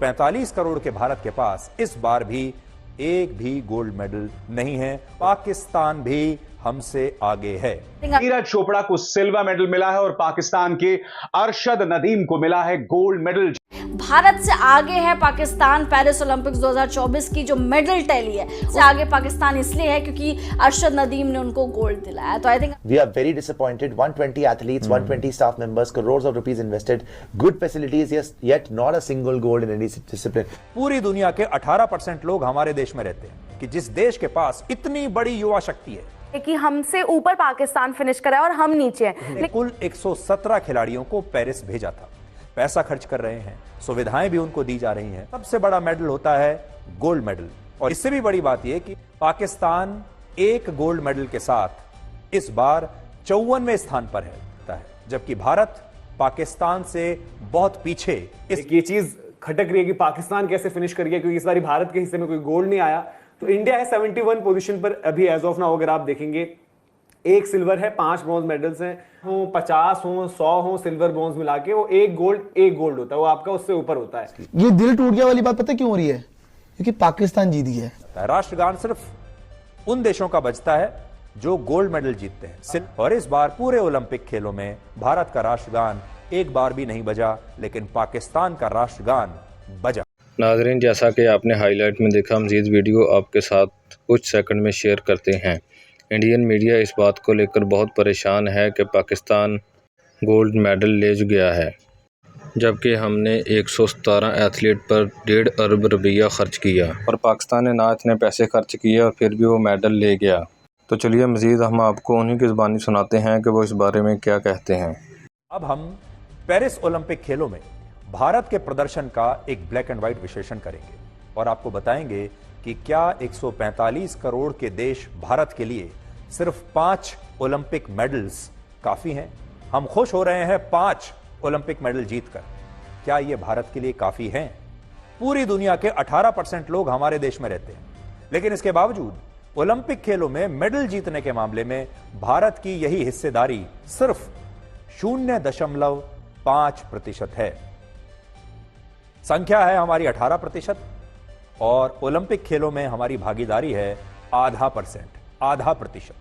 45 करोड़ के भारत के पास इस बार भी एक भी गोल्ड मेडल नहीं है। पाकिस्तान भी हमसे आगे है। नीरज चोपड़ा को सिल्वर मेडल मिला है और पाकिस्तान के अरशद नदीम को मिला है गोल्ड मेडल। भारत से आगे है पाकिस्तान। पेरिस ओलंपिक्स 2024 की जो मेडल टैली है उससे आगे पाकिस्तान इसलिए है क्योंकि अरशद नदीम ने उनको गोल्ड दिलाया। तो I think we are very disappointed. 120 athletes, 120 staff members, crores of rupees invested, good facilities, yet not a single gold in any discipline. पूरी दुनिया के 18% लोग हमारे देश में रहते हैं कि जिस देश के पास इतनी बड़ी युवा शक्ति है कि हमसे ऊपर पाकिस्तान फिनिश करा और हम नीचे हैं। कुल 117 खिलाड़ियों को पेरिस भेजा था। पैसा खर्च कर रहे हैं, सुविधाएं भी उनको दी जा रही हैं। सबसे बड़ा मेडल होता है गोल्ड मेडल। और इससे भी बड़ी बात यह कि पाकिस्तान एक गोल्ड मेडल के साथ इस बार 54वें स्थान पर है, जबकि भारत पाकिस्तान से बहुत पीछे। ये चीज खटक रही है कि पाकिस्तान कैसे फिनिश कर गया, क्योंकि इस बार भारत के हिस्से में कोई गोल्ड नहीं आया। तो इंडिया है 71 पोजीशन पर अभी एज ऑफ नाउ। अगर आप देखेंगे, एक सिल्वर है, 5 ब्रॉन्ज मेडल्स हैं, 50 हो 100 हो सिल्वर ब्रॉन्ज मिला के वो एक गोल्ड होता है, वो आपका उससे ऊपर होता है। ये दिल टूट गया वाली बात पता क्यों हो रही है? क्योंकि पाकिस्तान जीत गया है। राष्ट्रगान सिर्फ उन देशों का बजता है जो गोल्ड मेडल जीतते हैं। और इस बार पूरे ओलंपिक खेलों में भारत का राष्ट्रगान एक बार भी नहीं बजा, लेकिन पाकिस्तान का राष्ट्रगान बजा। नाज़रीन, जैसा कि आपने हाईलाइट में देखा, मज़ीद वीडियो आपके साथ कुछ सेकंड में शेयर करते हैं। इंडियन मीडिया इस बात को लेकर बहुत परेशान है कि पाकिस्तान गोल्ड मेडल ले गया है, जबकि हमने 117 एथलीट पर 1.5 अरब रुपया खर्च किया और पाकिस्तान ने ना इतने पैसे खर्च किए और फिर भी वो मेडल ले गया। तो चलिए मज़ीद हम आपको उन्हीं की ज़ुबानी सुनाते हैं कि वो इस बारे में क्या कहते हैं। अब हम पेरिस ओलंपिक खेलों में भारत के प्रदर्शन का एक ब्लैक एंड व्हाइट विश्लेषण करेंगे और आपको बताएंगे कि क्या 145 करोड़ के देश भारत के लिए सिर्फ 5 ओलंपिक मेडल्स काफी हैं। हम खुश हो रहे हैं 5 ओलंपिक मेडल जीतकर। क्या यह भारत के लिए काफी हैं? पूरी दुनिया के 18% लोग हमारे देश में रहते हैं, लेकिन इसके बावजूद ओलंपिक खेलों में मेडल जीतने के मामले में भारत की यही हिस्सेदारी सिर्फ 0.5% है। संख्या है हमारी 18% और ओलंपिक खेलों में हमारी भागीदारी है आधा प्रतिशत।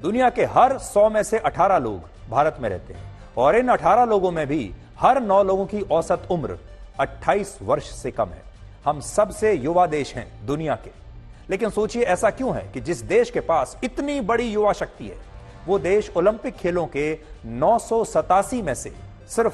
दुनिया के हर 100 में से 18 लोग भारत में रहते हैं और इन 18 लोगों में भी हर 9 लोगों की औसत उम्र 28 वर्ष से कम है। हम सबसे युवा देश हैं दुनिया के। लेकिन सोचिए, ऐसा क्यों है कि जिस देश के पास इतनी बड़ी युवा शक्ति है, वो देश ओलंपिक खेलों के 987 में से सिर्फ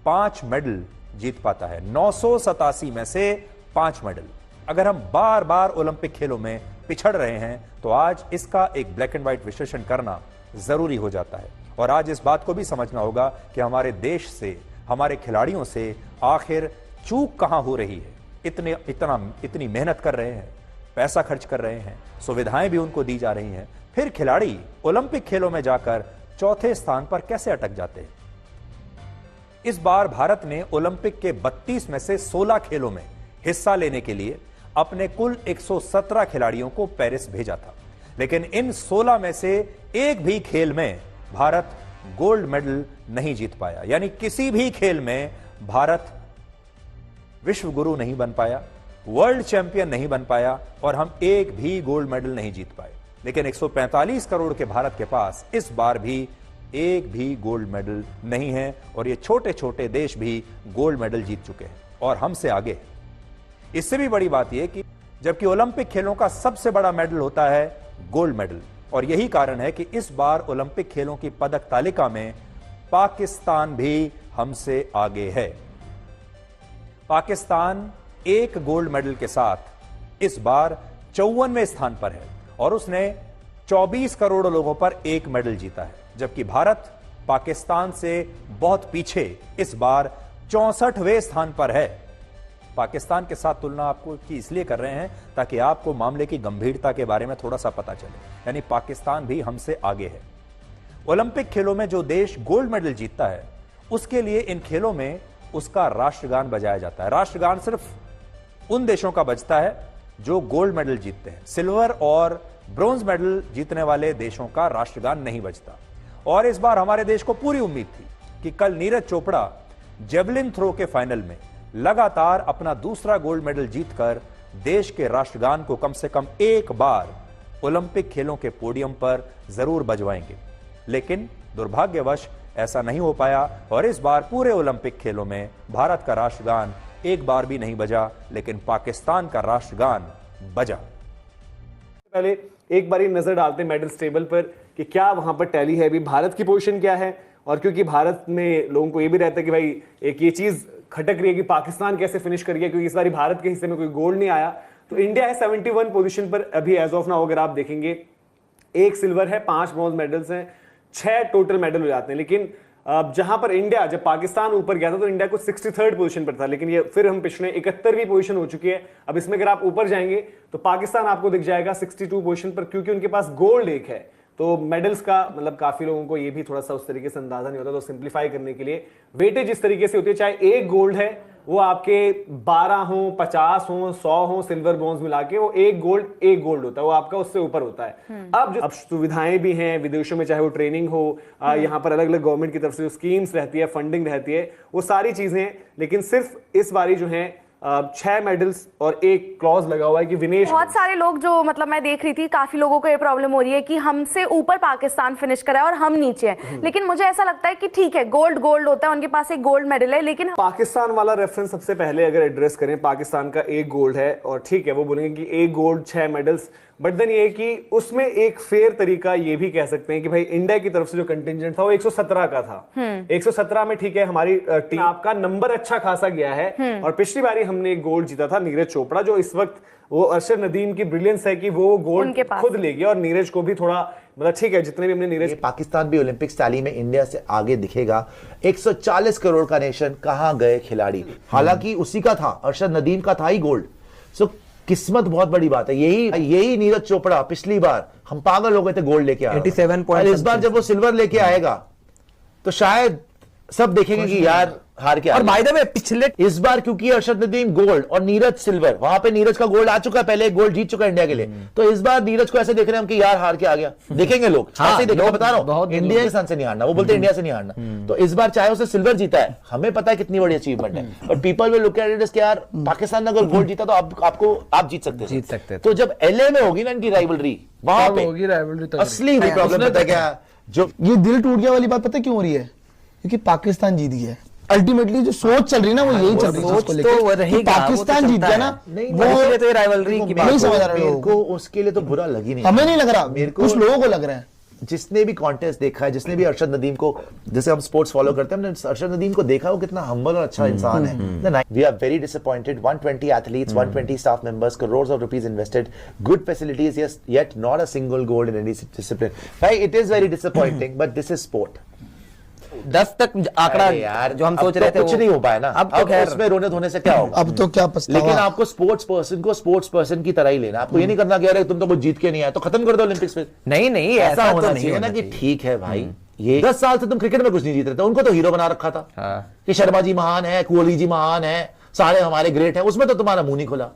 5 मेडल जीत पाता है। 987 में से 5 मेडल। अगर हम बार बार ओलंपिक खेलों में पिछड़ रहे हैं तो आज इसका एक ब्लैक एंड व्हाइट विश्लेषण करना जरूरी हो जाता है। और आज इस बात को भी समझना होगा कि हमारे देश से, हमारे खिलाड़ियों से आखिर चूक कहां हो रही है। इतनी मेहनत कर रहे हैं, पैसा खर्च कर रहे हैं, सुविधाएं भी उनको दी जा रही हैं, फिर खिलाड़ी ओलंपिक खेलों में जाकर चौथे स्थान पर कैसे अटक जाते हैं। इस बार भारत ने ओलंपिक के 32 में से 16 खेलों में हिस्सा लेने के लिए अपने कुल 117 खिलाड़ियों को पेरिस भेजा था, लेकिन इन 16 में से एक भी खेल में भारत गोल्ड मेडल नहीं जीत पाया। यानी किसी भी खेल में भारत विश्व गुरु नहीं बन पाया, वर्ल्ड चैंपियन नहीं बन पाया और हम एक भी गोल्ड मेडल नहीं जीत पाए। लेकिन 145 करोड़ के भारत के पास इस बार भी एक भी गोल्ड मेडल नहीं है और ये छोटे छोटे देश भी गोल्ड मेडल जीत चुके हैं और हमसे आगे हैं। इससे भी बड़ी बात यह कि जबकि ओलंपिक खेलों का सबसे बड़ा मेडल होता है गोल्ड मेडल, और यही कारण है कि इस बार ओलंपिक खेलों की पदक तालिका में पाकिस्तान भी हमसे आगे है। पाकिस्तान एक गोल्ड मेडल के साथ इस बार 54वें स्थान पर है और उसने 24 करोड़ लोगों पर एक मेडल जीता है, जबकि भारत पाकिस्तान से बहुत पीछे इस बार 64वें स्थान पर है। पाकिस्तान के साथ तुलना आपको की इसलिए कर रहे हैं ताकि आपको मामले की गंभीरता के बारे में थोड़ा सा पता चले। यानी पाकिस्तान भी हमसे आगे है। ओलंपिक खेलों में जो देश गोल्ड मेडल जीतता है उसके लिए इन खेलों में उसका राष्ट्रगान बजाया जाता है। राष्ट्रगान सिर्फ उन देशों का बजता है जो गोल्ड मेडल जीतते हैं। सिल्वर और ब्रॉन्ज मेडल जीतने वाले देशों का राष्ट्रगान नहीं बजता। और इस बार हमारे देश को पूरी उम्मीद थी कि कल नीरज चोपड़ा जेवलिन थ्रो के फाइनल में लगातार अपना दूसरा गोल्ड मेडल जीतकर देश के राष्ट्रगान को कम से कम एक बार ओलंपिक खेलों के पोडियम पर जरूर बजवाएंगे। लेकिन दुर्भाग्यवश ऐसा नहीं हो पाया और इस बार पूरे ओलंपिक खेलों में भारत का राष्ट्रगान एक बार भी नहीं बजा, लेकिन पाकिस्तान का राष्ट्रगान बजा। पहले एक बार नजर डालते हैं मेडल्स टेबल पर कि क्या वहां पर टैली है, अभी भारत की पोजीशन क्या है। और क्योंकि भारत में लोगों को ये भी रहता है कि भाई एक ये चीज खटक रही है कि पाकिस्तान कैसे फिनिश कर गया, क्योंकि इस बार भारत के हिस्से में कोई गोल्ड नहीं आया। तो इंडिया है 71 पोजीशन पर अभी एज ऑफ नाउ। अगर आप देखेंगे 1 सिल्वर है, 5 ब्रॉन्ज मेडल्स हैं, 6 टोटल मेडल हो जाते हैं। लेकिन जहां पर इंडिया, जब पाकिस्तान ऊपर गया था तो इंडिया को 63rd पोजीशन पर था, लेकिन ये फिर हम पिछले 71वीं पोजीशन हो चुकी है। अब इसमें अगर आप ऊपर जाएंगे तो पाकिस्तान आपको दिख जाएगा 62 पोजीशन पर, क्योंकि उनके पास गोल्ड एक है। तो मेडल्स का मतलब काफी लोगों को ये भी थोड़ा सा उस तरीके से अंदाजा नहीं होता। तो सिंप्लीफाई करने के लिए वेटेज इस तरीके से होती है, चाहे एक गोल्ड है वो आपके 12 हो, 50 हो, 100 हो, सिल्वर ब्रॉन्ज मिला के वो एक गोल्ड होता है, वो आपका उससे ऊपर होता है। अब सुविधाएं भी हैं विदेशों में, चाहे वो ट्रेनिंग हो, यहाँ पर अलग अलग गवर्नमेंट की तरफ से स्कीम्स रहती है, फंडिंग रहती है, वो सारी चीजें। लेकिन सिर्फ इस बारी जो है 6 मेडल्स और एक क्लॉज लगा हुआ है कि विनेश। बहुत सारे लोग जो मतलब मैं देख रही थी, काफी लोगों को ये प्रॉब्लम हो रही है कि हमसे ऊपर पाकिस्तान फिनिश करा है और हम नीचे हैं। लेकिन मुझे ऐसा लगता है कि ठीक है, गोल्ड होता है, उनके पास एक गोल्ड मेडल है, लेकिन पाकिस्तान वाला रेफरेंस सबसे पहले अगर एड्रेस करें, पाकिस्तान का एक गोल्ड है और ठीक है वो बोलेंगे कि एक गोल्ड 6 मेडल्स, बट देन ये कि उसमें एक फेयर तरीका ये भी कह सकते हैं कि भाई इंडिया की तरफ से जो कंटिंजेंट था वो 117 का था। 117 में ठीक है हमारी टीम, आपका नंबर अच्छा खासा गया है। और पिछली बारी हमने एक गोल्ड जीता था, नीरज चोपड़ा, जो इस वक्त वो अरशद नदीम की ब्रिलियंस है कि वो गोल्ड खुद ले गया और नीरज को भी थोड़ा मतलब ठीक है जितने भी हमने नीरज। पाकिस्तान भी ओलंपिक्स टैली में इंडिया से आगे दिखेगा। 140 करोड़ का नेशन, कहां गए खिलाड़ी। हालांकि उसी का था, अरशद नदीम का था ही गोल्ड। सो किस्मत बहुत बड़ी बात है। यही नीरज चोपड़ा पिछली बार हम पागल हो गए थे गोल्ड लेके आया 87 पॉइंट। इस बार जब वो सिल्वर लेके आएगा तो शायद सब देखेंगे कि यार हार के। और बाय द वे पिछले इस बार क्योंकि अरशद नदीम गोल्ड और नीरज सिल्वर, वहां पे नीरज का गोल्ड आ चुका है, पहले एक गोल्ड जीत चुका है इंडिया के लिए। तो इस बार नीरज को ऐसे देख रहे हैं हम कि यार हार के आ गया। देखेंगे लोग, ऐसे देखेंगे, बता रहा हूं इंडिया के साथ से नहीं हारना, वो बोलते इंडिया से नहीं हारना। तो इस बार चाहे उसे सिल्वर जीता है, हमें पता है कितनी बड़ी अचीवमेंट है, but people will look at it कि यार पाकिस्तान ने अगर गोल्ड जीता तो आप जीत सकते। तो जब LA में होगी ना इनकी राइवलरी, वहां पे होगी राइवलरी, असली प्रॉब्लम पता है क्या, जो ये दिल टूट गया वाली बात पता क्यों हो रही है? क्योंकि पाकिस्तान जीत गया। अल्टीमेटली जो सोच चल रही है ना वो यही चल रही है, सोच तो पाकिस्तान जीत गया ना, वो तो राइवलरी की नहीं समझ रहा लोगों को, उसके लिए तो बुरा लग ही नहीं, हमें नहीं लग रहा, कुछ लोगों को लग रहा है। जिसने भी कॉन्टेस्ट देखा है, जिसने भी अरशद नदीम को, जैसे हम स्पोर्ट्स फॉलो करते हैं, हमने अरशद नदीम को देखा, वो कितना हम्बल और अच्छा इंसान है। We are very disappointed. 120 athletes, 120 staff members, crores of rupees invested, good facilities, yes, yet not a single gold in any discipline. Right, it is very disappointing, but this is sport. 10 तक आंकड़ा यार जो हम सोच रहे थे कुछ नहीं हो पाया ना। अब उसमें रोने धोने से क्या होगा? अब तो क्या पछतावा। लेकिन आपको स्पोर्ट्स पर्सन की तरह ही लेना। आपको ये नहीं करना कि अरे तुम तो कुछ जीत के नहीं आए तो खत्म कर दो ओलंपिक्स में। नहीं ऐसा होना चाहिए ना कि ठीक है भाई, ये 10 साल से तुम क्रिकेट में कुछ नहीं जीत रहे थे, उनको तो हीरो बना रखा था कि शर्मा जी महान है, कोहली जी महान है, सारे हमारे ग्रेट है, उसमें तो तुम्हारा मुंह नहीं खुला।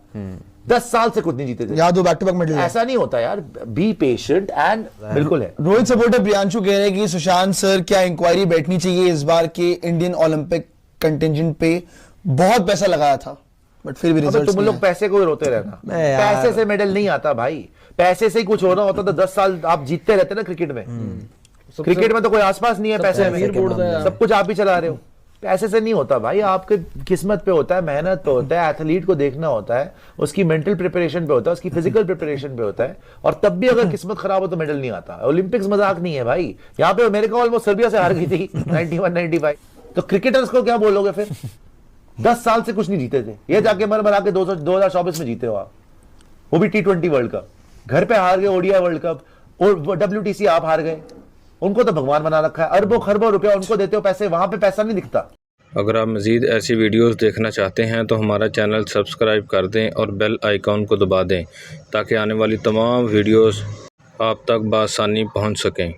10 साल से कुछ नहीं जीते थे। याद हो बैक टू बैक मेडल। ऐसा नहीं होता यार, बी पेशेंट एंड बिल्कुल है। रोहित सपोर्टर प्रियांशु कह रहे हैं कि सुशांत सर क्या इंक्वायरी बैठनी चाहिए इस बार के इंडियन ओलंपिक कंटिंजेंट पे, बहुत पैसा लगाया था बट फिर भी रिजल्ट। तुम लोग पैसे को रोते रहना, पैसे से मेडल नहीं आता भाई, पैसे से ही कुछ होना होता तो 10 साल आप जीतते रहते ना क्रिकेट में। क्रिकेट में तो कोई आसपास नहीं है पैसे में, सब कुछ आप ही चला रहे हो। पैसे से नहीं होता भाई, आपके किस्मत पे होता है, मेहनत पे होता है, एथलीट को देखना होता है, उसकी मेंटल प्रिपरेशन पे होता है, उसकी फिजिकल प्रिपरेशन पे होता है। और तब भी अगर किस्मत खराब हो तो मेडल नहीं आता। ओलंपिक्स मजाक नहीं है भाई। यहाँ पे अमेरिका ऑलमोस्ट सर्बिया से हार गई थी 91-95। तो क्रिकेटर्स को क्या बोलोगे फिर? 10 साल से कुछ नहीं जीते थे, ये जाके मर मरा के 2024 में जीते हो आप, वो भी T20 वर्ल्ड कप। घर पे हार गए ODI वर्ल्ड कप और WTC आप हार गए। उनको तो भगवान बना रखा है, अरबों खरबों रुपया उनको देते हो पैसे, वहां पे पैसा नहीं दिखता। अगर आप मज़ीद ऐसी वीडियोस देखना चाहते हैं तो हमारा चैनल सब्सक्राइब कर दें और बेल आइकॉन को दबा दें ताकि आने वाली तमाम वीडियोस आप तक बआसानी पहुंच सकें।